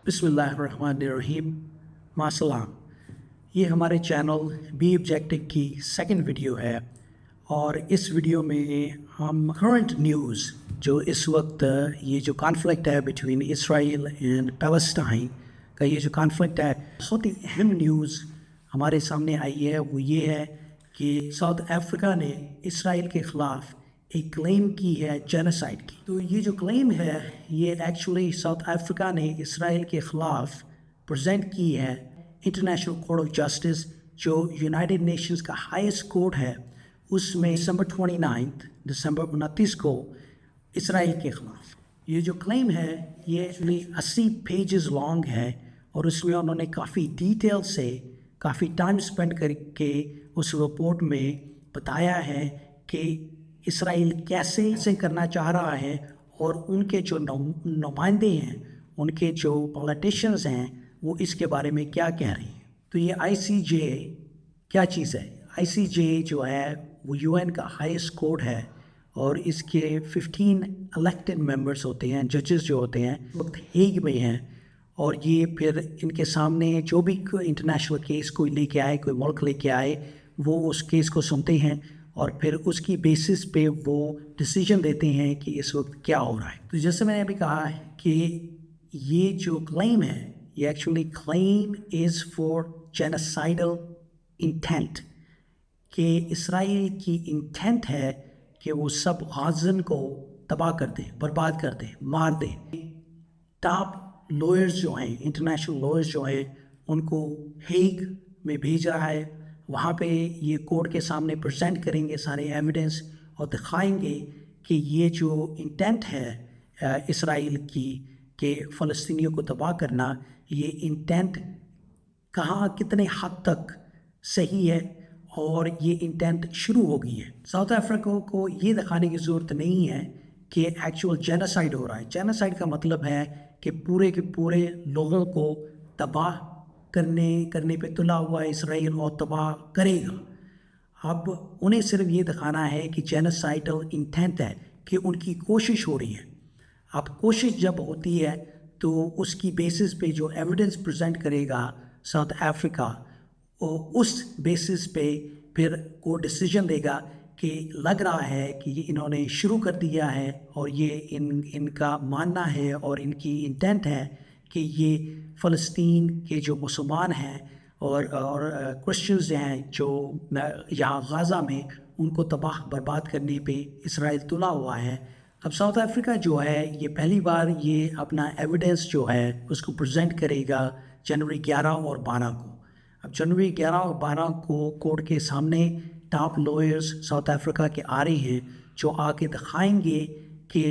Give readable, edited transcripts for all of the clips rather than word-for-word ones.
बिस्मिल्लाहिर्रहमानिर्रहीम। मासलाम। ये हमारे चैनल बी ऑब्जेक्टिव की सेकंड वीडियो है और इस वीडियो में हम करंट न्यूज़ जो इस वक्त ये जो कॉन्फ्लिक्ट है बिटवीन इसराइल एंड पैलेस्टाइन का ये जो कॉन्फ्लिक्ट है, बहुत ही अहम न्यूज़ हमारे सामने आई है। वो ये है कि साउथ अफ्रीका ने इसराइल के ख़िलाफ़ एक क्लेम की है जेनोसाइड की। तो ये जो क्लेम है ये एक्चुअली साउथ अफ्रीका ने इसराइल के ख़िलाफ़ प्रेजेंट की है इंटरनेशनल कोर्ट ऑफ जस्टिस, जो यूनाइटेड नेशंस का हाईएस्ट कोर्ट है। उसमें दिसंबर 29 को इसराइल के ख़िलाफ़ ये जो क्लेम है ये एक्चुअली 80 पेजेस लॉन्ग है और उसमें उन्होंने काफ़ी डिटेल से काफ़ी टाइम स्पेंड करके उस रिपोर्ट में बताया है कि इसराइल कैसे करना चाह रहा है और उनके जो नुमाइंदे हैं, उनके जो पॉलिटिशियंस हैं, वो इसके बारे में क्या कह रहे हैं। तो ये ICJ क्या चीज़ है? ICJ जो है वो UN का हाईएस्ट कोर्ट है और इसके 15 इलेक्टेड मेंबर्स होते हैं, जजेस जो होते हैं वक्त हेग में हैं। और ये फिर इनके सामने जो भी इंटरनेशनल केस कोई लेके आए, कोई मुल्क लेके आए, वो उस केस को सुनते हैं और फिर उसकी बेसिस पे वो डिसीजन देते हैं कि इस वक्त क्या हो रहा है। तो जैसे मैंने अभी कहा है कि ये जो क्लेम है ये actually claim is for genocidal intent, कि इसराइल की इंटेंट है कि वो सब गाज़न को तबाह कर दे, बर्बाद कर दे, मार दे। टॉप लॉयर्स जो हैं, इंटरनेशनल लॉयर्स जो हैं, उनको हेग में भेज रहा है। वहाँ पे ये कोर्ट के सामने प्रेजेंट करेंगे सारे एविडेंस और दिखाएंगे कि ये जो इंटेंट है इसराइल की कि फ़लस्तीनियों को तबाह करना, ये इंटेंट कहाँ कितने हद तक सही है और ये इंटेंट शुरू हो गई है। साउथ अफ्रीका को ये दिखाने की ज़रूरत नहीं है कि एक्चुअल जेनोसाइड हो रहा है। जेनोसाइड का मतलब है कि पूरे के पूरे लोगों को तबाह करने पे तुला हुआ इसराइल और तबाह करेगा। अब उन्हें सिर्फ ये दिखाना है कि जेनोसाइडल इंटेंट है, कि उनकी कोशिश हो रही है। अब कोशिश जब होती है तो उसकी बेसिस पे जो एविडेंस प्रेजेंट करेगा साउथ अफ्रीका, उस बेसिस पे फिर वो डिसीजन देगा कि लग रहा है कि ये इन्होंने शुरू कर दिया है और ये इनका मानना है और इनकी इंटेंट है कि ये फ़लस्तीन के जो मुसलमान हैं और क्रिश्चियंस हैं जो यहाँ गाज़ा में, उनको तबाह बर्बाद करने पे इसराइल तुला हुआ है। अब साउथ अफ्रीका जो है ये पहली बार ये अपना एविडेंस जो है उसको प्रेजेंट करेगा जनवरी 11 और 12 को। अब जनवरी 11 और 12 को कोर्ट के सामने टॉप लॉयर्स साउथ अफ्रीका के आ रहे हैं जो आके दिखाएंगे कि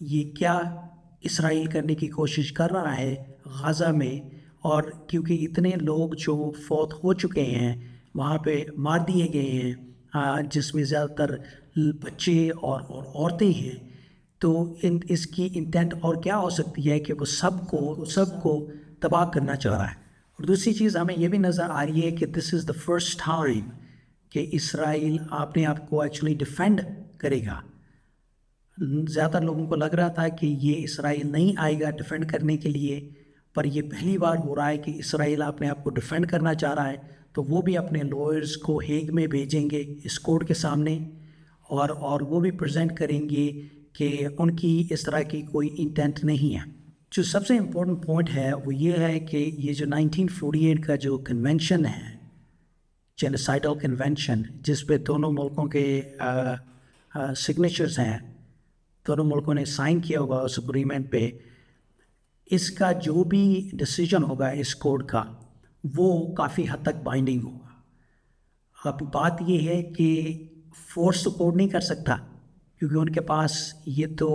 ये क्या इसराइल करने की कोशिश कर रहा है गाज़ा में। और क्योंकि इतने लोग जो फौत हो चुके हैं, वहाँ पे मार दिए गए हैं, जिसमें ज़्यादातर बच्चे और औरतें हैं, तो इसकी इंटेंट और क्या हो सकती है कि वो सबको तबाह करना चाह रहा है। और दूसरी चीज़ हमें ये भी नज़र आ रही है कि this is the first time कि इसराइल अपने आप को एक्चुअली डिफेंड करेगा। ज़्यादा लोगों को लग रहा था कि ये इसराइल नहीं आएगा डिफेंड करने के लिए, पर ये पहली बार हो रहा है कि इसराइल अपने आप को डिफेंड करना चाह रहा है। तो वो भी अपने लॉयर्स को हेग में भेजेंगे इस कोर्ट के सामने और वो भी प्रेजेंट करेंगे कि उनकी इस तरह की कोई इंटेंट नहीं है। जो सबसे इम्पोर्टेंट पॉइंट है वो ये है कि ये जो 1948 का जो कन्वेंशन है, जेनोसाइडल कन्वेंशन, जिस पे दोनों मुल्कों के सिग्नेचर्स हैं, दोनों मुल्कों ने साइन किया होगा उस एग्रीमेंट पे, इसका जो भी डिसीजन होगा इस कोर्ट का वो काफ़ी हद तक बाइंडिंग होगा। अब बात ये है कि फोर्स तो कोर्ट नहीं कर सकता, क्योंकि उनके पास ये तो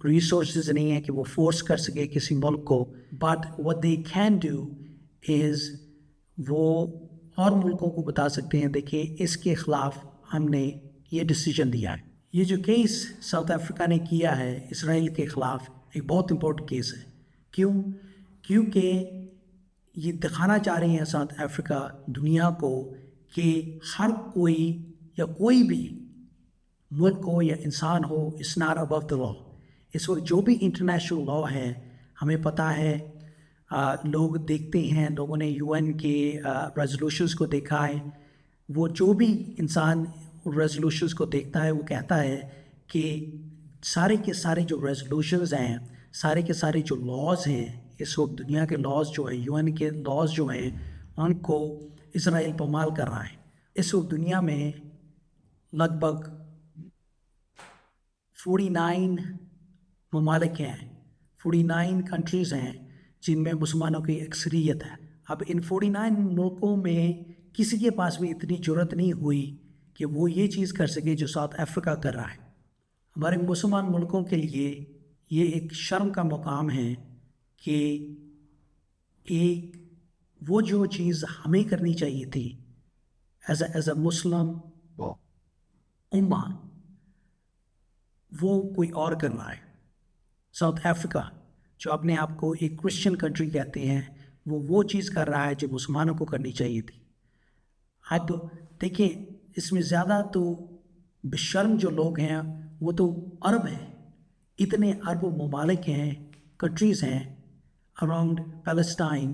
रिसोर्सेज नहीं है कि वो फोर्स कर सके किसी मुल्क को। But what they can do is वो और मुल्कों को बता सकते हैं, देखिए इसके ख़िलाफ़ हमने ये डिसीजन दिया है। ये जो केस साउथ अफ्रीका ने किया है इसराइल के ख़िलाफ़ एक बहुत इम्पोर्टेंट केस है। क्यों? क्योंकि ये दिखाना चाह रहे हैं साउथ अफ्रीका दुनिया को कि हर कोई या कोई भी मुल्क हो या इंसान हो, it's not above the law. इस वक्त जो भी इंटरनेशनल लॉ है, हमें पता है लोग देखते हैं, लोगों ने यूएन के रेजोल्यूशंस को देखा है। वो जो भी इंसान रेजोल्यूशंस को देखता है वो कहता है कि सारे के सारे जो रेजोल्यूशंस हैं, सारे के सारे जो लॉज हैं, इस वक्त दुनिया के लॉज जो है, यूएन के लॉज जो हैं, उनको इसराइल पामाल कर रहा है। इस वक्त दुनिया में लगभग 49 ममालिक हैं, 49 कंट्रीज़ हैं जिनमें मुसलमानों की अक्सरियत है। अब इन 49 मुल्कों में किसी के पास भी इतनी ज़रूरत नहीं हुई कि वो ये चीज़ कर सके जो साउथ अफ्रीका कर रहा है। हमारे मुसलमान मुल्कों के लिए ये एक शर्म का मुकाम है कि एक वो जो चीज़ हमें करनी चाहिए थी एज अ मुस्लिम उम्मा, वो कोई और कर रहा है। साउथ अफ्रीका जो अपने आप को एक क्रिश्चियन कंट्री कहते हैं, वो चीज़ कर रहा है जो मुसलमानों को करनी चाहिए थी। हाँ, तो देखिए, इसमें ज़्यादा तो बेशर्म जो लोग हैं वो तो अरब हैं। इतने अरब ममालिक हैं, कंट्रीज़ हैं अराउंड पैलेस्टाइन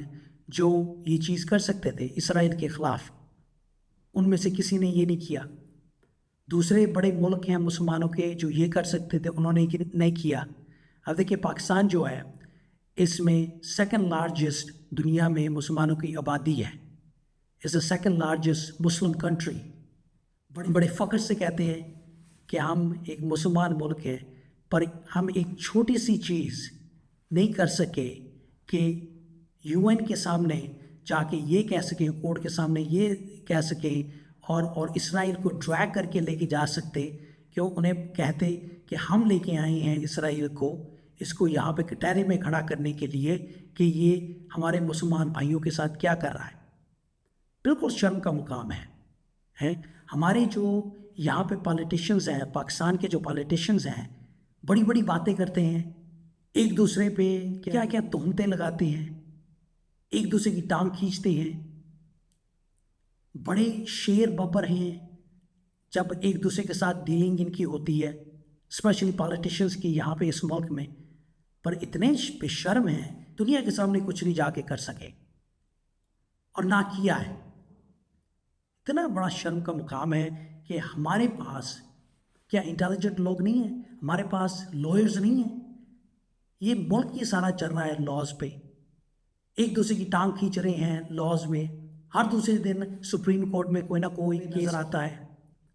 जो ये चीज़ कर सकते थे इसराइल के ख़िलाफ़। उनमें से किसी ने ये नहीं किया। दूसरे बड़े मुल्क हैं मुसलमानों के जो ये कर सकते थे, उन्होंने नहीं किया। अब देखिए, पाकिस्तान जो है इसमें सेकंड लार्जेस्ट दुनिया में मुसलमानों की आबादी है। Is the second largest Muslim country. बड़े बड़े फ़ख्र से कहते हैं कि हम एक मुसलमान मुल्क है, पर हम एक छोटी सी चीज़ नहीं कर सके कि यूएन के सामने जाके ये कह सके, कोर्ट के सामने ये कह सके और इसराइल को ड्रैग करके लेके जा सकते। क्यों? उन्हें कहते कि हम लेके आए हैं इसराइल को, इसको यहाँ पे कटहरे में खड़ा करने के लिए कि ये हमारे मुसलमान भाइयों के साथ क्या कर रहा है। बिल्कुल शर्म का मुकाम है। हमारे जो यहाँ पे पॉलिटिशियंस हैं, पाकिस्तान के जो पॉलिटिशियंस हैं, बड़ी बड़ी बातें करते हैं, एक दूसरे पे क्या क्या तोहमतें लगाते हैं, एक दूसरे की टांग खींचते हैं, बड़े शेर बब्बर हैं जब एक दूसरे के साथ डीलिंग इनकी होती है, स्पेशली पॉलिटिशियंस की यहाँ पे इस मुल्क में। पर इतने बेशर्म हैं, दुनिया के सामने कुछ नहीं जाके कर सके और ना किया है। इतना बड़ा शर्म का मुकाम है कि हमारे पास क्या इंटेलिजेंट लोग नहीं हैं, हमारे पास लॉयर्स नहीं हैं। ये मुल्क ही सारा चल रहा है लॉज पे, एक दूसरे की टांग खींच रहे हैं लॉज में। हर दूसरे दिन सुप्रीम कोर्ट में कोई ना कोई केस आता है,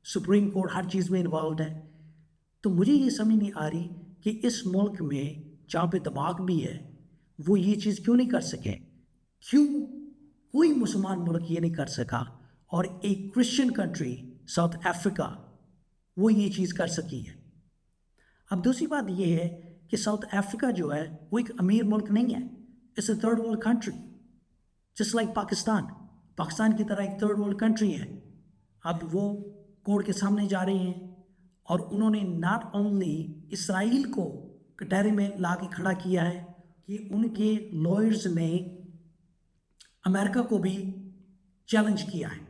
सुप्रीम कोर्ट हर चीज़ में इन्वॉल्व है। तो मुझे ये समझ नहीं आ रही कि इस मुल्क में जहाँ पे दिमाग भी है वो ये चीज़ क्यों नहीं कर सके। क्यों कोई मुसलमान मुल्क ये नहीं कर सका और एक क्रिश्चियन कंट्री साउथ अफ्रीका वो ये चीज़ कर सकी है। अब दूसरी बात ये है कि साउथ अफ्रीका जो है वो एक अमीर मुल्क नहीं है, it's a third world country just like Pakistan की तरह एक थर्ड वर्ल्ड कंट्री है। अब वो कोर्ट के सामने जा रहे हैं और उन्होंने नॉट ओनली इसराइल को कटहरे में ला के खड़ा किया है कि उनके लॉयर्स ने अमेरिका को भी चैलेंज किया है,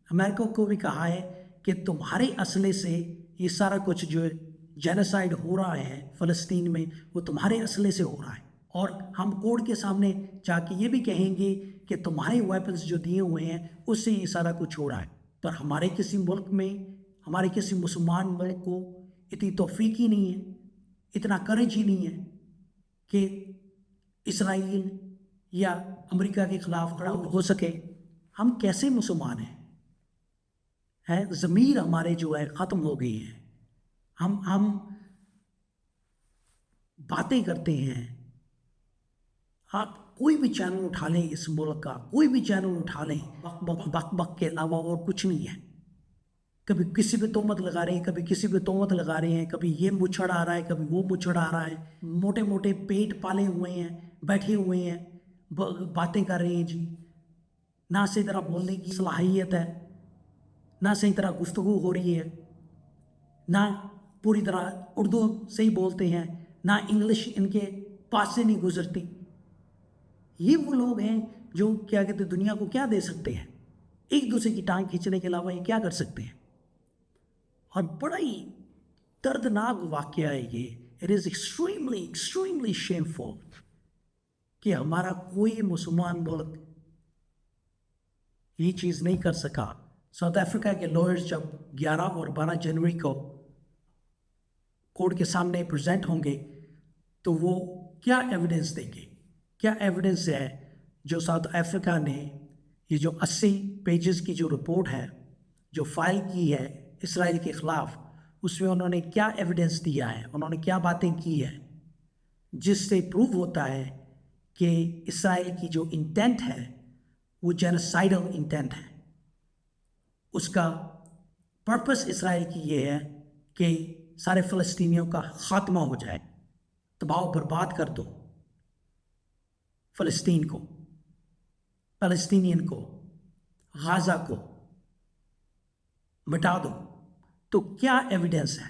अमेरिका को भी कहा है कि तुम्हारे असले से ये सारा कुछ जो जेनोसाइड हो रहा है फ़लस्तीन में वो तुम्हारे असले से हो रहा है, और हम कोर्ट के सामने जाके ये भी कहेंगे कि तुम्हारे वेपन्स जो दिए हुए हैं उससे ये सारा कुछ हो रहा है। पर हमारे किसी मुल्क में, हमारे किसी मुसलमान मुल्क को इतनी तौफीक ही नहीं है, इतना करेज ही नहीं है कि इसराइल या अमेरिका के ख़िलाफ़ खड़ा हो सके। हम कैसे मुसलमान हैं? ज़मीर हमारे जो है ख़त्म हो गई है। हम बातें करते हैं। आप कोई भी चैनल उठा लें, इस मुल्क का कोई भी चैनल उठा लें, बक बक के अलावा और कुछ नहीं है। कभी किसी पे तोहमत लगा रहे हैं, कभी किसी पे तोहमत लगा रहे हैं, कभी ये मुछड़ आ रहा है, कभी वो मुछड़ आ रहा है। मोटे मोटे पेट पाले हुए हैं, बैठे हुए हैं, बातें कर रहे हैं जी। ना सही तरह बोलने की सलाहियत है, ना सही तरह गुफ्तगू हो रही है, ना पूरी तरह उर्दू सही बोलते हैं, ना इंग्लिश इनके पास से नहीं गुजरती। ये वो लोग हैं जो क्या कहते हैं, दुनिया को क्या दे सकते हैं? एक दूसरे की टांग खींचने के अलावा ये क्या कर सकते हैं? और बड़ा ही दर्दनाक वाक़या है ये। It is extremely extremely shameful कि हमारा कोई मुसलमान मुल्क ये चीज़ नहीं कर सका। साउथ अफ्रीका के लॉयर्स जब 11 और 12 जनवरी को कोर्ट के सामने प्रेजेंट होंगे तो वो क्या एविडेंस देंगे, क्या एविडेंस है जो साउथ अफ्रीका ने ये जो 80 पेजेस की जो रिपोर्ट है जो फाइल की है इसराइल के ख़िलाफ़, उसमें उन्होंने क्या एविडेंस दिया है, उन्होंने क्या बातें की है जिससे प्रूव होता है कि इसराइल की जो इंटेंट है वो जेनोसाइडल इंटेंट है। उसका पर्पस इसराइल की ये है कि सारे फ़लस्तीनियों का ख़ात्मा हो जाए, तबाह बर्बाद कर दो फ़लस्तीन को, फ़लस्तीनियन को, गाज़ा को मिटा दो। तो क्या एविडेंस है,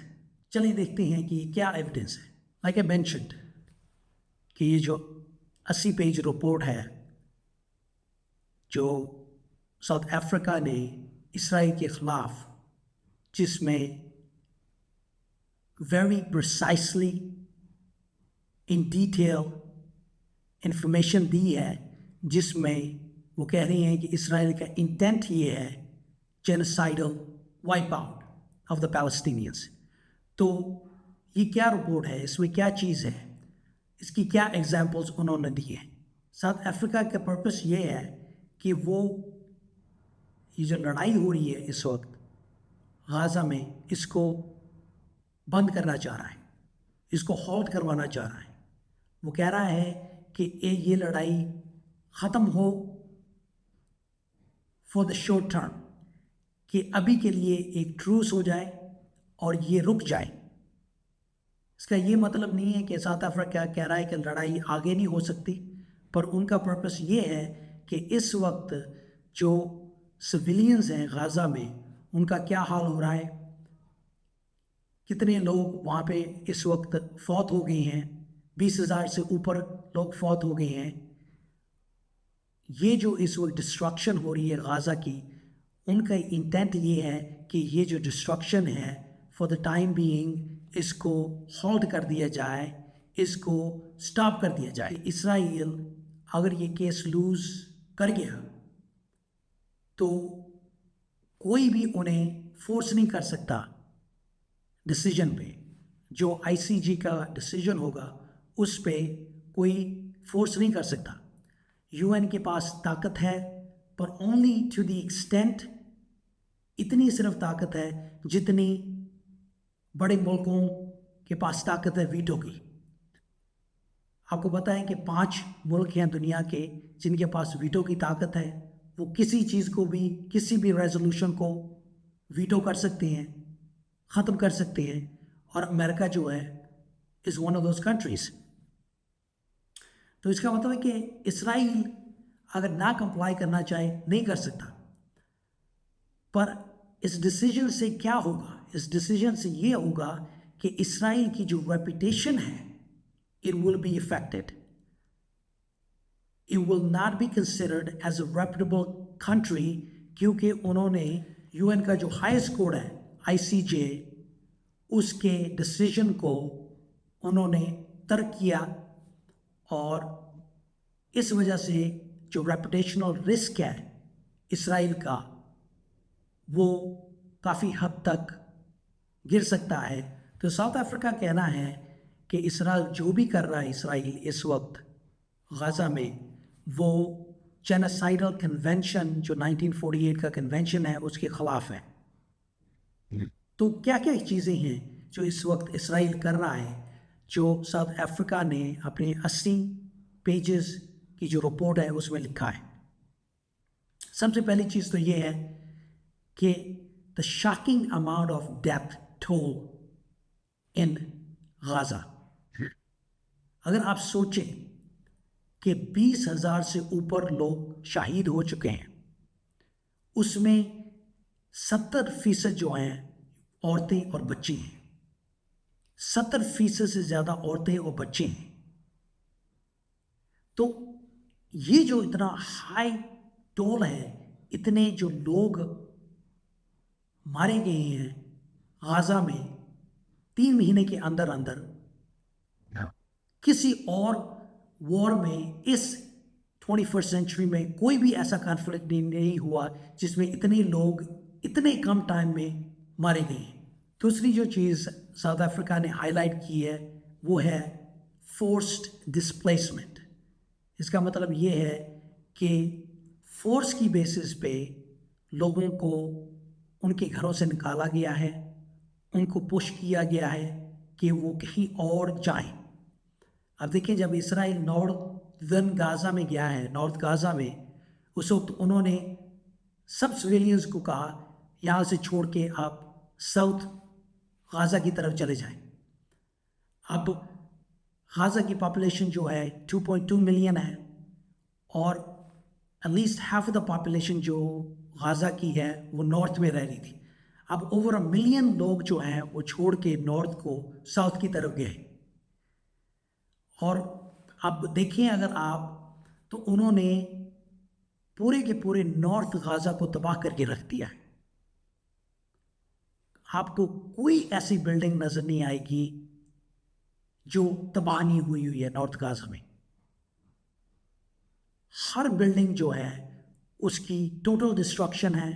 चलिए देखते हैं कि क्या एविडेंस है। लाइक आई मेंशन्ड कि ये जो 80 पेज रिपोर्ट है जो साउथ अफ्रीका ने इसराइल के ख़िलाफ़, जिसमें very precisely in detail information दी है, जिसमें वो कह रही हैं कि इसराइल का इंटेंट ये है genocidal wipe out of the Palestinians. तो ये क्या रिपोर्ट है, इसमें क्या चीज़ है, इसकी क्या एग्जांपल्स उन्होंने दिए हैं। साउथ अफ्रीका का पर्पस ये है कि वो ये जो लड़ाई हो रही है इस वक्त गाज़ा में, इसको बंद करना चाह रहा है, इसको हॉल्ट करवाना चाह रहा है। वो कह रहा है कि ये लड़ाई ख़त्म हो फॉर द शॉर्ट टर्म, कि अभी के लिए एक ट्रूस हो जाए और ये रुक जाए। इसका ये मतलब नहीं है कि साउथ अफ्रीका कह रहा है कि लड़ाई आगे नहीं हो सकती, पर उनका पर्पस ये है कि इस वक्त जो सिविलियंस हैं गाज़ा में, उनका क्या हाल हो रहा है, कितने लोग वहाँ पे इस वक्त फौत हो गए हैं, 20,000 से ऊपर लोग फौत हो गए हैं। ये जो इस वक्त डिस्ट्रक्शन हो रही है गाज़ा की, उनका इंटेंट ये है कि ये जो डिस्ट्रक्शन है फॉर द टाइम बीइंग इसको हॉल्ट कर दिया जाए, इसको स्टॉप कर दिया जाए। इसराइल अगर ये केस लूज़ कर गया तो कोई भी उन्हें फोर्स नहीं कर सकता डिसीजन पे। जो आईसीजे का डिसीजन होगा उस पे कोई फोर्स नहीं कर सकता। यूएन के पास ताकत है, पर ओनली टू द एक्सटेंट, इतनी सिर्फ ताकत है जितनी बड़े मुल्कों के पास ताकत है वीटो की। आपको पता है कि 5 मुल्क हैं दुनिया के जिनके पास वीटो की ताकत है। वो किसी चीज़ को भी, किसी भी रेजोल्यूशन को वीटो कर सकते हैं, ख़त्म कर सकते हैं, और अमेरिका जो है is one of those countries. तो इसका मतलब है कि इसराइल अगर ना कंप्लाई करना चाहे नहीं कर सकता। पर इस डिसीजन से क्या होगा, इस डिसीजन से ये होगा कि इसराइल की जो रेपुटेशन है it will be affected. It will not be considered as a reputable country, क्योंकि उन्होंने यूएन का जो हाईएस्ट कोर्ट है आईसीजे, उसके डिसीजन को उन्होंने तर्क किया, और इस वजह से जो रेपुटेशनल रिस्क है इसराइल का वो काफ़ी हद तक गिर सकता है। तो साउथ अफ्रीका कहना है कि इसराइल जो भी कर रहा है इसराइल इस वक्त गाज़ा में, वो जेनोसाइडल कन्वेंशन जो 1948 का कन्वेंशन है उसके ख़िलाफ़ है। तो क्या क्या चीज़ें हैं जो इस वक्त इसराइल कर रहा है, जो साउथ अफ्रीका ने अपने 80 पेजेस की जो रिपोर्ट है उसमें लिखा है। सबसे पहली चीज़ तो ये है कि the shocking amount of death toll in Gaza. अगर आप सोचें कि 20,000 से ऊपर लोग शहीद हो चुके हैं, उसमें 70% जो हैं औरतें और बच्चे हैं। 70% से ज़्यादा औरतें और बच्चे हैं। तो ये जो इतना हाई टोल है, इतने जो लोग मारे गए हैं गाज़ा में 3 महीने के अंदर अंदर, किसी और वॉर में इस 21st सेंचुरी में कोई भी ऐसा कॉन्फ्लिक्ट नहीं हुआ जिसमें इतने लोग इतने कम टाइम में मारे गए। दूसरी जो चीज़ साउथ अफ्रीका ने हाईलाइट की है वो है फोर्स्ड डिस्प्लेसमेंट। इसका मतलब ये है कि फोर्स की बेसिस पे लोगों को उनके घरों से निकाला गया है, उनको पुश किया गया है कि वो कहीं और जाएं। अब देखिए, जब इसराइल नॉर्दर्न गाज़ा में गया है, नॉर्थ गाज़ा में, उस वक्त उन्होंने सब सिविलियंस को कहा यहाँ से छोड़ के आप साउथ गाज़ा की तरफ चले जाएं। अब गाज़ा की पॉपुलेशन जो है 2.2 मिलियन है और at least half of the population जो गाज़ा की है वो नॉर्थ में रह रही थी। अब ओवर 1 मिलियन लोग जो हैं वो छोड़ के नॉर्थ को साउथ की तरफ गए। और अब देखें अगर आप, तो उन्होंने पूरे के पूरे नॉर्थ गाज़ा को तबाह करके रख दिया है। आपको कोई ऐसी बिल्डिंग नज़र नहीं आएगी जो तबाह नहीं हुई है नॉर्थ गाज़ा में। हर बिल्डिंग जो है उसकी टोटल डिस्ट्रक्शन है,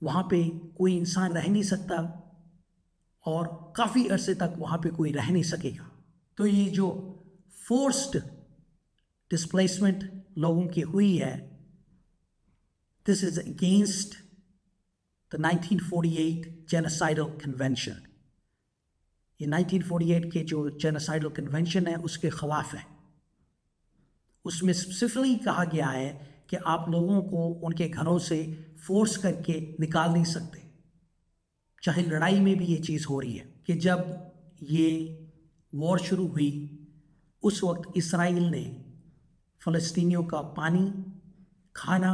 वहाँ पे कोई इंसान रह नहीं सकता और काफ़ी अरसे तक वहाँ पे कोई रह नहीं सकेगा। तो ये जो फोर्स्ड डिस्प्लेसमेंट लोगों की हुई है, this is against the 1948 genocidal convention. ये 1948 के जो जेनोसाइडल कन्वेंशन है उसके खिलाफ है। उसमें स्पेसिफिकली कहा गया है कि आप लोगों को उनके घरों से फोर्स करके निकाल नहीं सकते। चाहे लड़ाई में भी ये चीज़ हो रही है कि जब ये वॉर शुरू हुई उस वक्त इसराइल ने फ़लस्तीनियों का पानी, खाना,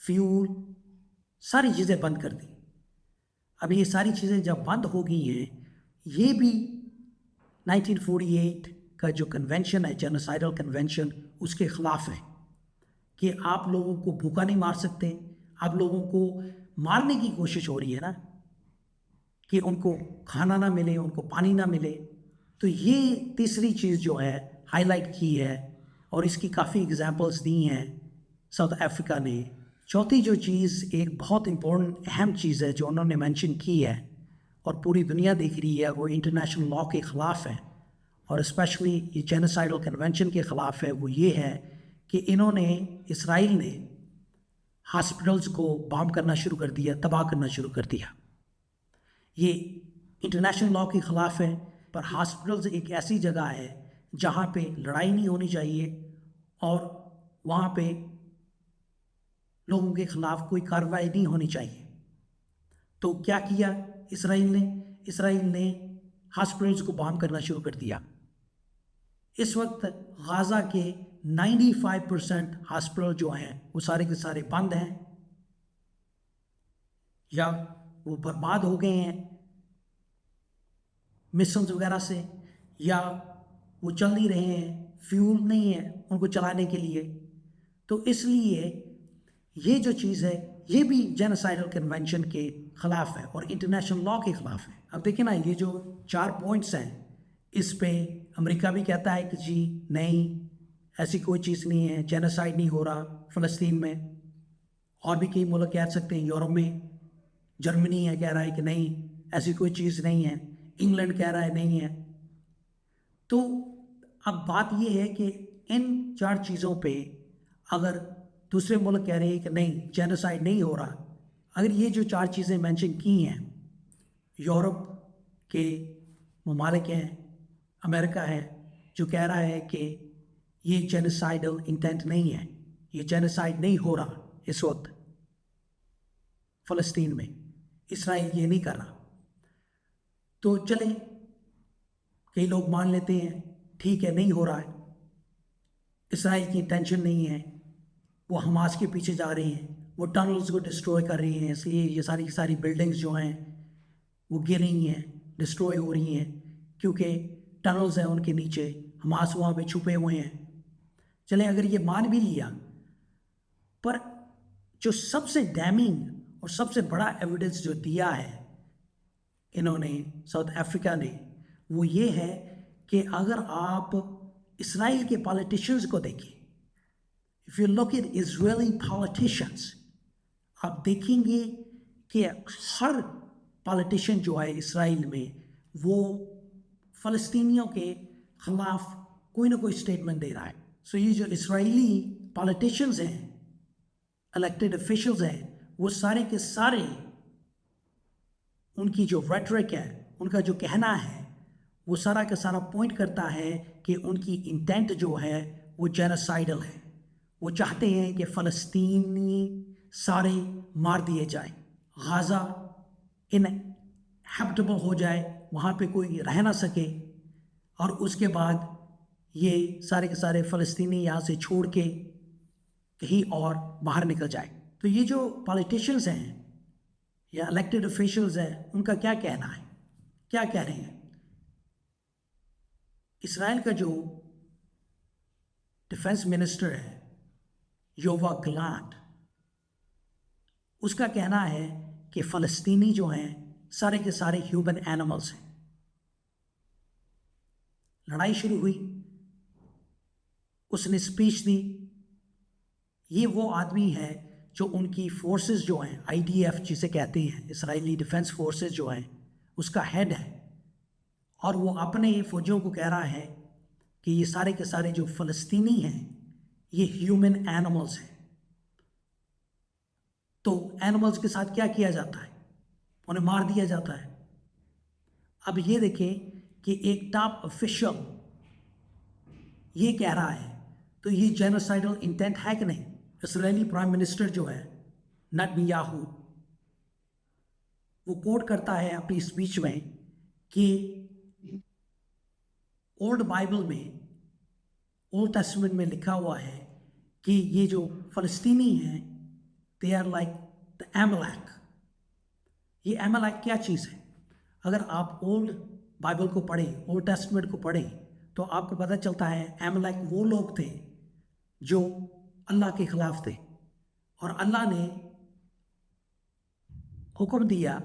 फ्यूल, सारी चीज़ें बंद कर दी। अब ये सारी चीज़ें जब बंद हो गई हैं, ये भी 1948 का जो कन्वेंशन है, जेनोसाइडल कन्वेंशन, उसके ख़िलाफ़ है कि आप लोगों को भूखा नहीं मार सकते। आप लोगों को मारने की कोशिश हो रही है ना, कि उनको खाना ना मिले, उनको पानी ना मिले। तो ये तीसरी चीज़ जो है हाईलाइट की है और इसकी काफ़ी एग्जांपल्स दी हैं साउथ अफ्रीका ने। चौथी जो चीज़ एक बहुत इम्पोर्टेंट अहम चीज़ है जो उन्होंने मेंशन की है और पूरी दुनिया देख रही है, वो इंटरनेशनल लॉ के ख़िलाफ़ है और स्पेशली ये जेनोसाइडल कन्वेंशन के ख़िलाफ़ है। वो ये है कि इन्होंने, इसराइल ने हॉस्पिटल्स को बम करना शुरू कर दिया, तबाह करना शुरू कर दिया। ये इंटरनेशनल लॉ के ख़िलाफ़ है, पर हॉस्पिटल्स एक ऐसी जगह है जहाँ पे लड़ाई नहीं होनी चाहिए और वहाँ पे लोगों के ख़िलाफ़ कोई कार्रवाई नहीं होनी चाहिए। तो क्या किया इसराइल ने? इसराइल ने हॉस्पिटल्स को बम करना शुरू कर दिया। इस वक्त गाज़ा के 95% हॉस्पिटल जो हैं वो सारे के सारे बंद हैं या वो बर्बाद हो गए हैं मिसाइल्स वगैरह से, या वो चल नहीं रहे हैं, फ्यूल नहीं है उनको चलाने के लिए। तो इसलिए ये जो चीज़ है ये भी जेनोसाइडल कन्वेंशन के ख़िलाफ़ है और इंटरनेशनल लॉ के ख़िलाफ़ है। अब देखिए ना, ये जो 4 पॉइंट्स हैं, इस पे अमेरिका भी कहता है कि जी नहीं, ऐसी कोई चीज़ नहीं है, जेनोसाइड नहीं हो रहा फ़लस्तीन में। और भी कई मुल्क कह सकते हैं, यूरोप में जर्मनी है कह रहा है कि नहीं, ऐसी कोई चीज़ नहीं है, इंग्लैंड कह रहा है नहीं है। तो अब बात यह है कि इन 4 चीज़ों पे अगर दूसरे मुल्क कह रहे हैं कि नहीं, जेनोसाइड नहीं हो रहा, अगर ये जो 4 चीज़ें मेंशन की हैं, यूरोप के ममालिक हैं, अमेरिका है जो कह रहा है कि ये जेनोसाइडल इंटेंट नहीं है, ये जेनोसाइड नहीं हो रहा इस वक्त फ़लस्तीन में, इसराइल ये नहीं कर रहा, तो चलें, कई लोग मान लेते हैं ठीक है नहीं हो रहा है, इसराइल की इंटेंशन नहीं है, वो हमास के पीछे जा रहे हैं, वो टनल्स को डिस्ट्रॉय कर रही हैं, इसलिए ये सारी की सारी बिल्डिंग्स जो हैं वो गिर रही हैं, डिस्ट्रॉय हो रही हैं, क्योंकि टनल्स हैं उनके नीचे, हमास वहाँ पे छुपे हुए हैं। चलें, अगर ये मान भी लिया, पर जो सबसे डैमिंग और सबसे बड़ा एविडेंस जो दिया है इन्होंने, साउथ अफ्रीका ने, वो ये है कि अगर आप इसराइल के पॉलिटिशियंस को देखिए। If you look at Israeli politicians, आप देखेंगे कि हर पॉलिटिशियन जो है इसराइल में वो फ़लस्तीनियों के ख़िलाफ़ कोई ना कोई स्टेटमेंट दे रहा है। सो ये जो इसराइली पॉलिटिशियंस हैं, इलेक्टेड ऑफिशियल्स हैं, वो सारे के सारे उनकी जो रेटरिक है, उनका जो कहना है, वो सारा का सारा पॉइंट करता है कि उनकी इंटेंट जो है वो जेनोसाइडल है। वो चाहते हैं कि फ़लस्तीनी सारे मार दिए जाएं, गाज़ा इनहैबिटेबल हो जाए, वहाँ पे कोई रह ना सके, और उसके बाद ये सारे के सारे फ़लस्तीनी यहाँ से छोड़ के कहीं और बाहर निकल जाए। तो ये जो पॉलिटिशियंस हैं या इलेक्टेड ऑफिशियल्स हैं, उनका क्या कहना है, क्या कह रहे हैं? इसराइल का जो डिफेंस मिनिस्टर है योवाव गैलेंट, उसका कहना है कि फ़लस्तीनी जो हैं सारे के सारे ह्यूमन एनिमल्स हैं। लड़ाई शुरू हुई, उसने स्पीच दी। ये वो आदमी है जो उनकी फोर्सेस जो हैं, IDF जिसे कहते हैं, इसराइली डिफेंस फोर्सेस जो हैं, उसका हेड है। और वो अपने फौजियों को कह रहा है कि ये सारे के सारे जो फ़लस्तीनी हैं ये ह्यूमन एनिमल्स हैं। तो एनिमल्स के साथ क्या किया जाता है? उन्हें मार दिया जाता है। अब ये देखें कि एक टॉप ऑफिशियल ये कह रहा है, तो ये जेनोसाइडल इंटेंट है कि नहीं? इसराइली प्राइम मिनिस्टर जो है नेतन्याहू, वो कोट करता है अपनी स्पीच में कि ओल्ड बाइबल में, ओल्ड टेस्टामेंट में लिखा हुआ है कि ये जो फ़लस्तीनी हैं दे आर लाइक द एमलेक। ये एमलेक क्या चीज़ है? अगर आप ओल्ड बाइबल को पढ़ें, ओल्ड टेस्टामेंट को पढ़ें, तो आपको पता चलता है एमलेक वो लोग थे जो अल्लाह के ख़िलाफ़ थे, और अल्लाह ने हुक्म दिया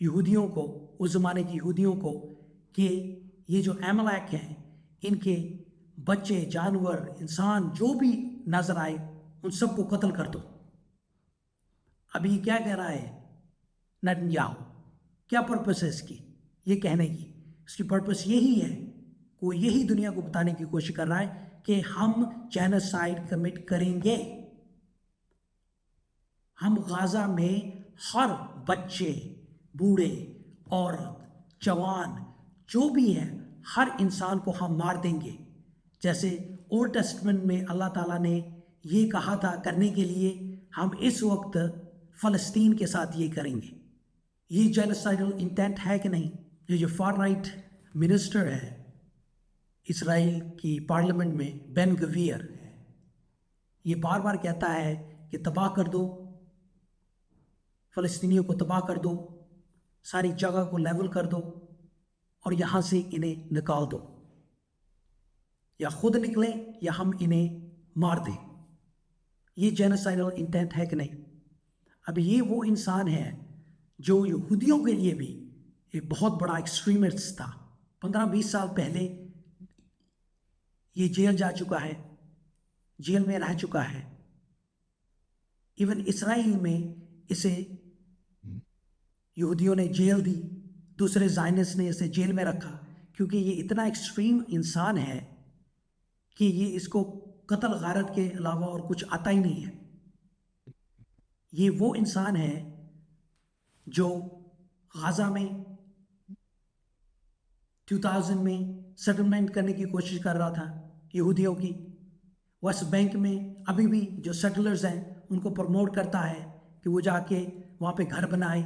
यहूदियों को, उस ज़माने की यहूदियों को, कि ये जो एमलेक हैं इनके बच्चे, जानवर, इंसान जो भी नज़र आए उन सबको कत्ल कर दो। अभी क्या कह रहा है नेतन्याहू? क्या पर्पस है इसकी, ये कहने की? इसकी पर्पस यही है, वो यही दुनिया को बताने की कोशिश कर रहा है कि हम जेनोसाइड कमिट करेंगे। हम गाज़ा में हर बच्चे, बूढ़े, औरत, जवान जो भी है, हर इंसान को हम मार देंगे। जैसे ओल्ड टेस्टमेंट में अल्लाह ताला ने ये कहा था करने के लिए, हम इस वक्त फ़लस्तीन के साथ ये करेंगे। ये जेनोसाइडल इंटेंट है कि नहीं? ये जो फार राइट मिनिस्टर है इसराइल की पार्लियामेंट में, बेन गवीर, ये बार बार कहता है कि तबाह कर दो, फ़लस्तीनियों को तबाह कर दो, सारी जगह को लेवल कर दो, और यहाँ से इन्हें निकाल दो, या खुद निकलें या हम इन्हें मार दें। ये जेनोसाइडल इंटेंट है कि नहीं? अब ये वो इंसान है जो यहूदियों के लिए भी एक बहुत बड़ा एक्सट्रीमिस्ट था। 15-20 साल पहले ये जेल जा चुका है, जेल में रह चुका है। इवन इसराइल में इसे यहूदियों ने जेल दी, दूसरे ज़ायनिस्ट ने इसे जेल में रखा, क्योंकि ये इतना एक्सट्रीम इंसान है कि ये इसको कत्ल गारत के अलावा और कुछ आता ही नहीं है। ये वो इंसान है जो गाज़ा में 2000 में सेटलमेंट करने की कोशिश कर रहा था यहूदियों की। वेस्ट बैंक में अभी भी जो सेटलर्स हैं उनको प्रमोट करता है कि वो जाके वहाँ पे घर बनाए,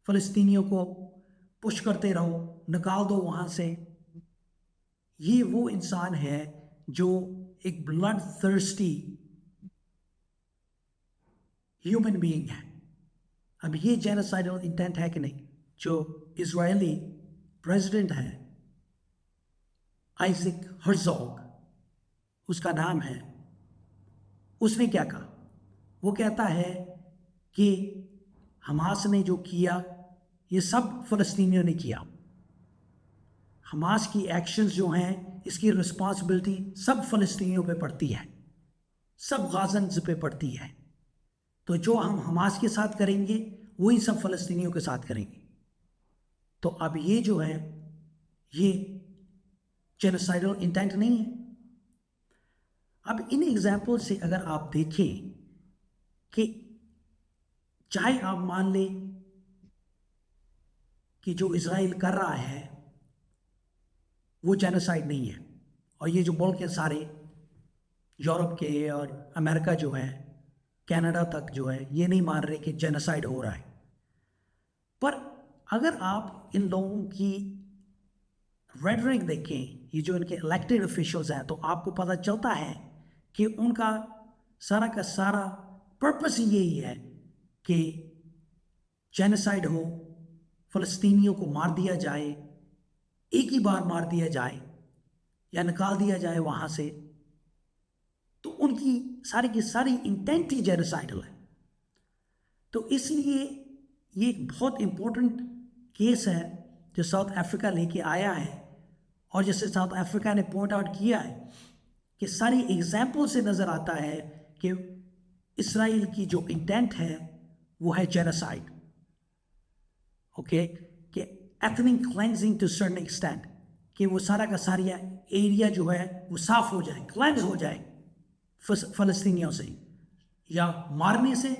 फ़लस्तीनियों को पुश करते रहो, निकाल दो वहाँ से। ये वो इंसान है जो एक ब्लड थर्स्टी ह्यूमन बीइंग है। अब ये जेनोसाइडल इंटेंट है कि नहीं? जो इजरायली प्रेसिडेंट है आइजैक हर्ज़ोग, उसका नाम है, उसने क्या कहा? वो कहता है कि हमास ने जो किया ये सब फ़लस्तीनियों ने किया। हमास की एक्शंस जो हैं इसकी रिस्पॉन्सिबिलिटी सब फ़लस्तीनियों पे पड़ती है, सब गाज़न्स पे पड़ती है। तो जो हम हमास के साथ करेंगे वही सब फ़लस्तीनियों के साथ करेंगे। तो अब ये जो है ये जेनोसाइडल इंटेंट नहीं है। अब इन एग्जाम्पल से अगर आप देखें कि चाहे आप मान लें कि जो इज़राइल कर रहा है वो जेनोसाइड नहीं है, और ये जो मुल्क के सारे यूरोप के और अमेरिका जो है, कनाडा तक जो है, ये नहीं मान रहे कि जेनोसाइड हो रहा है। पर अगर आप इन लोगों की रेटरिक देखें, ये जो इनके इलेक्टेड ऑफिशियल्स हैं, तो आपको पता चलता है कि उनका सारा का सारा पर्पस यही है कि जेनोसाइड हो, फ़लस्तीनियों को मार दिया जाए, एक ही बार मार दिया जाए या निकाल दिया जाए वहाँ से। तो उनकी सारी की सारी इंटेंट ही जेनोसाइडल है। तो इसलिए ये एक बहुत इम्पोर्टेंट केस है जो साउथ अफ्रीका लेके आया है, और जैसे साउथ अफ्रीका ने पॉइंट आउट किया है कि सारी एग्जाम्पल से नज़र आता है कि इसराइल की जो इंटेंट है वो है जेनोसाइड। ओके, कि ethnic cleansing to certain extent, कि वो सारा का सारा एरिया जो है वो साफ हो जाए, क्लेंज हो जाए फ़लस्तीनियों से, या मारने से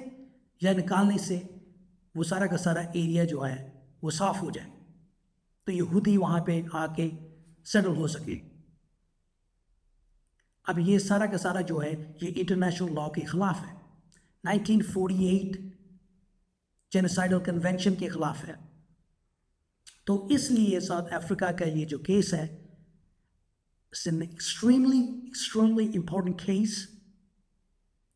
या निकालने से वो सारा का सारा एरिया जो है वो साफ हो जाए, तो यहूदी वहाँ पे आके सेटल हो सके। अब ये सारा का सारा जो है ये इंटरनेशनल लॉ के ख़िलाफ़ है, 1948 जेनोसाइडल कन्वेंशन के ख़िलाफ़ है। तो इसलिए साउथ अफ्रीका का ये जो केस है, it's an extremely important case,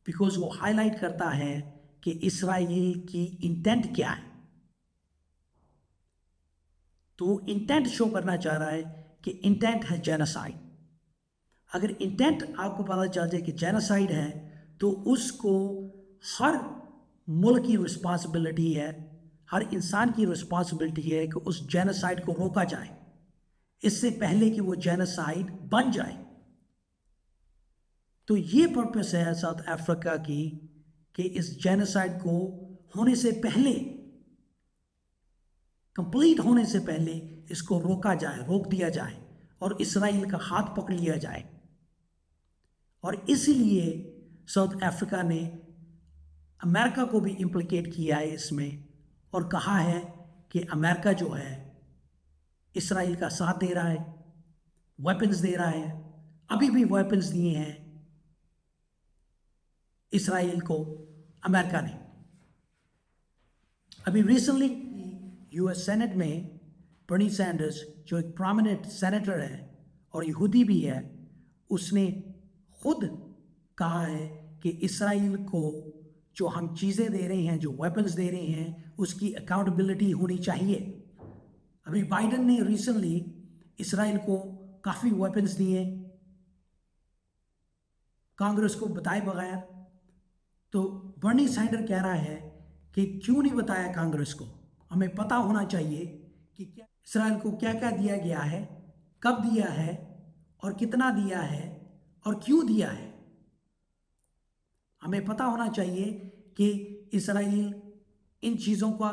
because वो हाईलाइट करता है कि इसराइल की इंटेंट क्या है। तो वो इंटेंट शो करना चाह रहा है कि इंटेंट है जेनोसाइड। अगर इंटेंट आपको पता चल जाए कि जेनोसाइड है, तो उसको हर मुल्क की रिस्पॉन्सिबिलिटी है, हर इंसान की रिस्पॉन्सिबिलिटी है कि उस जेनोसाइड को रोका जाए इससे पहले कि वो जेनोसाइड बन जाए। तो ये पर्पस है साउथ अफ्रीका की कि इस जेनोसाइड को होने से पहले, कंप्लीट होने से पहले इसको रोका जाए, रोक दिया जाए और इसराइल का हाथ पकड़ लिया जाए। और इसीलिए साउथ अफ्रीका ने अमेरिका को भी इम्प्लिकेट किया है इसमें, और कहा है कि अमेरिका जो है इसराइल का साथ दे रहा है, वेपन्स दे रहा है, अभी भी वेपन्स दिए हैं इसराइल को अमेरिका ने। अभी रिसेंटली यूएस सेनेट में बर्नी सैंडर्स, जो एक प्रोमिनेंट सेनेटर है और यहूदी भी है, उसने खुद कहा है कि इसराइल को जो हम चीज़ें दे रहे हैं, जो वेपन्स दे रहे हैं, उसकी अकाउंटेबिलिटी होनी चाहिए। अभी बाइडन ने रिसेंटली इसराइल को काफ़ी वेपन्स दिए कांग्रेस को बताए बगैर। तो बर्नी सैंडर कह रहा है कि क्यों नहीं बताया कांग्रेस को, हमें पता होना चाहिए कि क्या इसराइल को क्या क्या दिया गया है, कब दिया है और कितना दिया है और क्यों दिया है। हमें पता होना चाहिए कि इसराइल इन चीज़ों का,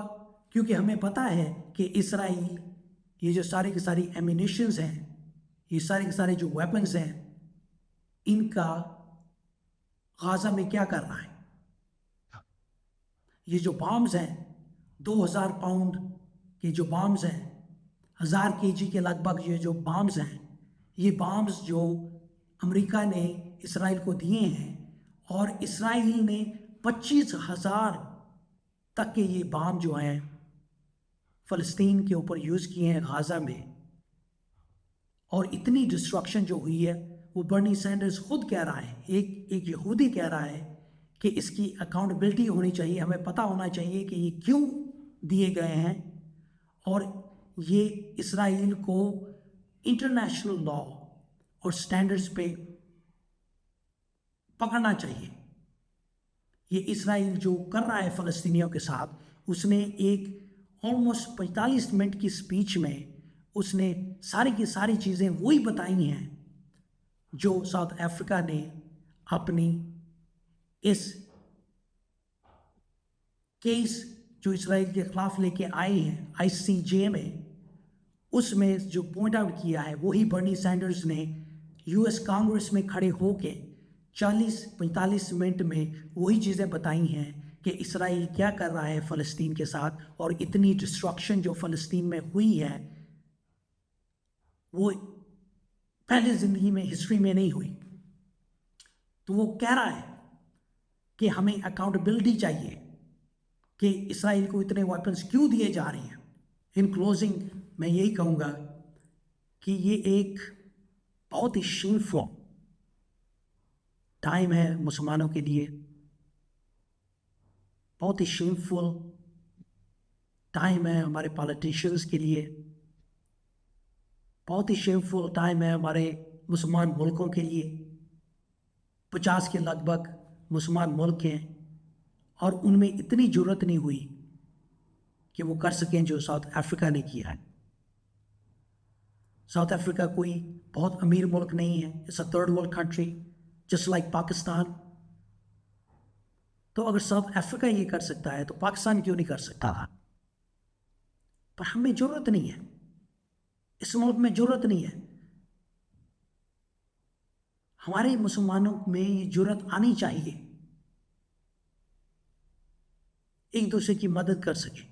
क्योंकि हमें पता है कि इसराइल ये जो सारे के सारी एमिनिशंस हैं, ये सारे के सारे जो वेपन्स हैं, इनका गाज़ा में क्या कर रहा है। ये जो बॉम्ब्स हैं 2000 पाउंड के जो बॉम्ब्स हैं, 1000 केजी के लगभग ये जो बॉम्ब्स हैं, ये बॉम्ब्स जो अमेरिका ने इसराइल को दिए हैं, और इसराइल ने 25,000 तक के ये बॉम्ब जो हैं फ़लस्तीन के ऊपर यूज़ किए हैं गाज़ा में। और इतनी डिस्ट्रक्शन जो हुई है, वो बर्नी सैंडर्स खुद कह रहा है, एक यहूदी कह रहा है कि इसकी अकाउंटेबिलिटी होनी चाहिए, हमें पता होना चाहिए कि ये क्यों दिए गए हैं, और ये इसराइल को इंटरनेशनल लॉ और स्टैंडर्ड्स पे पकड़ना चाहिए। ये इसराइल जो कर रहा है फ़लस्तीनियों के साथ, उसने एक ऑलमोस्ट 45 मिनट की स्पीच में उसने सारी की सारी चीज़ें वही बताई हैं जो साउथ अफ्रीका ने अपनी इस केस जो इसराइल के खिलाफ लेके आए हैं आईसीजे में, उसमें जो पॉइंट आउट किया है वही बर्नी सैंडर्स ने यूएस कांग्रेस में खड़े होके 40-45 मिनट में वही चीज़ें बताई हैं कि इसराइल क्या कर रहा है फ़लस्तीन के साथ, और इतनी डिस्ट्रक्शन जो फ़लस्तीन में हुई है वो पहले ज़िंदगी में हिस्ट्री में नहीं हुई। तो वो कह रहा है कि हमें अकाउंटेबिलिटी चाहिए कि इसराइल को इतने वेपन्स क्यों दिए जा रहे हैं। इन क्लोजिंग मैं यही कहूँगा कि ये एक बहुत ही शेमफुल टाइम है मुसलमानों के लिए, बहुत ही शेमफुल टाइम है हमारे पॉलिटिशियंस के लिए, बहुत ही शेमफुल टाइम है हमारे मुसलमान मुल्कों के लिए। 50 के लगभग मुसलमान मुल्क हैं और उनमें इतनी ज़रूरत नहीं हुई कि वो कर सकें जो साउथ अफ्रीका ने किया है। साउथ अफ्रीका कोई बहुत अमीर मुल्क नहीं है, it's a third world country just like Pakistan. तो अगर साउथ अफ्रीका ये कर सकता है तो पाकिस्तान क्यों नहीं कर सकता? पर हमें ज़रूरत नहीं है, इस मुल्क में ज़रूरत नहीं है। हमारे मुसलमानों में ये ज़रूरत आनी चाहिए, एक दूसरे की मदद कर सके,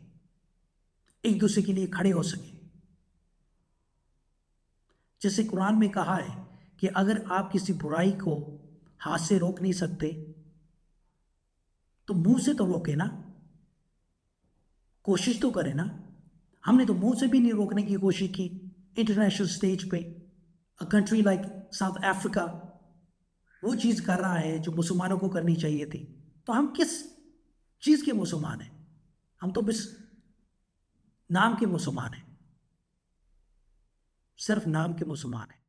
एक दूसरे के लिए खड़े हो सके। जैसे कुरान में कहा है कि अगर आप किसी बुराई को हाथ से रोक नहीं सकते तो मुंह से तो रोके ना, कोशिश तो करें ना। हमने तो मुंह से भी नहीं रोकने की कोशिश की इंटरनेशनल स्टेज पे। A country like south Africa वो चीज़ कर रहा है जो मुसलमानों को करनी चाहिए थी। तो हम किस चीज़ के मुसलमान हैं? हम तो बस नाम के मुसलमान हैं, सिर्फ नाम के मुसलमान हैं।